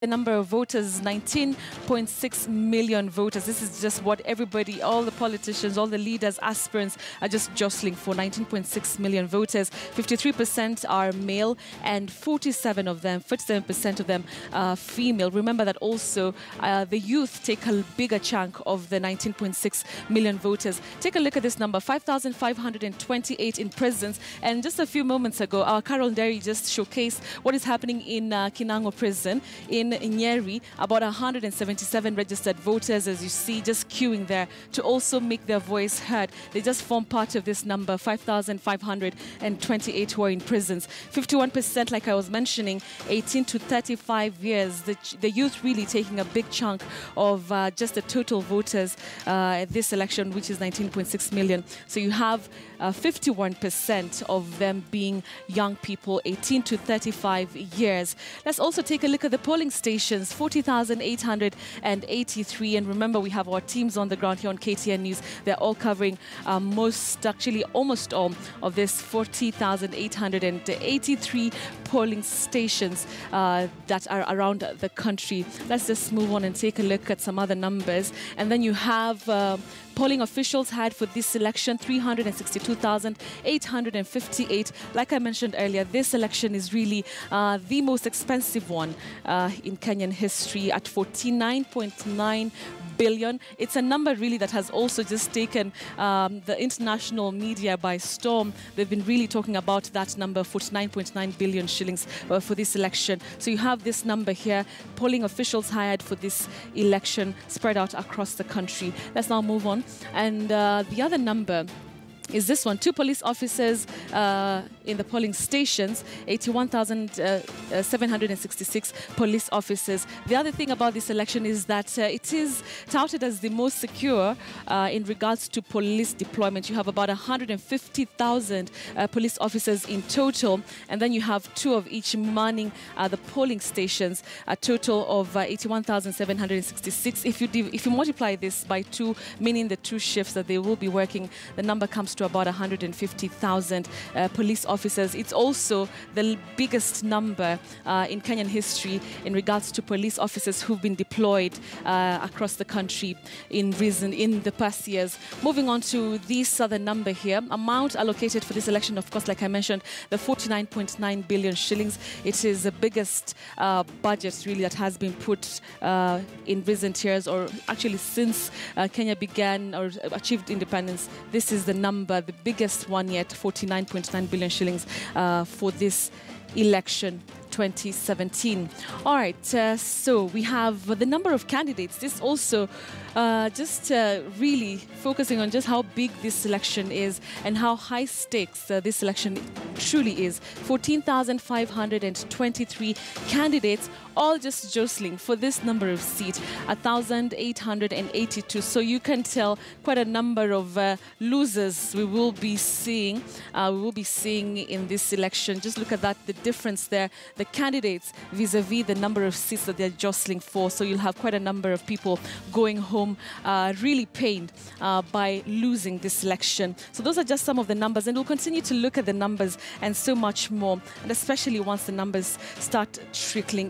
The number of voters, 19.6 million voters. This is just what everybody, all the politicians, all the leaders, aspirants are just jostling for. 19.6 million voters. 53% are male and 47% of them are female. Remember that also the youth take a bigger chunk of the 19.6 million voters. Take a look at this number, 5,528 in prisons. And just a few moments ago, our Carol Derry just showcased what is happening in Kinango prison in Nyeri. About 177 registered voters, as you see, just queuing there to also make their voice heard. They just form part of this number, 5,528 who are in prisons. 51%, like I was mentioning, 18 to 35 years. The youth really taking a big chunk of just the total voters at this election, which is 19.6 million. So you have 51% of them being young people, 18 to 35 years. Let's also take a look at the polling stations, 40,883. And remember, we have our teams on the ground here on KTN News. They're all covering almost all of this 40,883 polling stations that are around the country. Let's just move on and take a look at some other numbers. And then you have polling officials had for this election 362,858. Like I mentioned earlier, this election is really the most expensive one in Kenyan history at 49.9 billion. It's a number really that has also just taken the international media by storm. They've been really talking about that number, 49.9 billion shillings for this election. So you have this number here, polling officials hired for this election spread out across the country. Let's now move on. And the other number is this one, 2 police officers in the polling stations, 81,766 police officers. The other thing about this election is that it is touted as the most secure in regards to police deployment. You have about 150,000 police officers in total, and then you have 2 of each manning the polling stations, a total of 81,766. If you multiply this by 2, meaning the 2 shifts that they will be working, the number comes to about 150,000 police officers. It's also the biggest number in Kenyan history in regards to police officers who've been deployed across the country in the past years. Moving on to this other number here, amount allocated for this election, of course, like I mentioned, the 49.9 billion shillings. It is the biggest budget really that has been put in recent years, or actually since Kenya began or achieved independence. This is the number, the biggest one yet, 49.9 billion shillings for this election 2017. All right, so we have the number of candidates. This also really focusing on just how big this election is and how high stakes this election truly is. 14,523 candidates, all just jostling for this number of seats, 1,882. So you can tell quite a number of losers we will be seeing. In this election. Just look at that, the difference there. The candidates vis-a-vis the number of seats that they're jostling for. So you'll have quite a number of people going home really pained by losing this election. So those are just some of the numbers, and we'll continue to look at the numbers and so much more, and especially once the numbers start trickling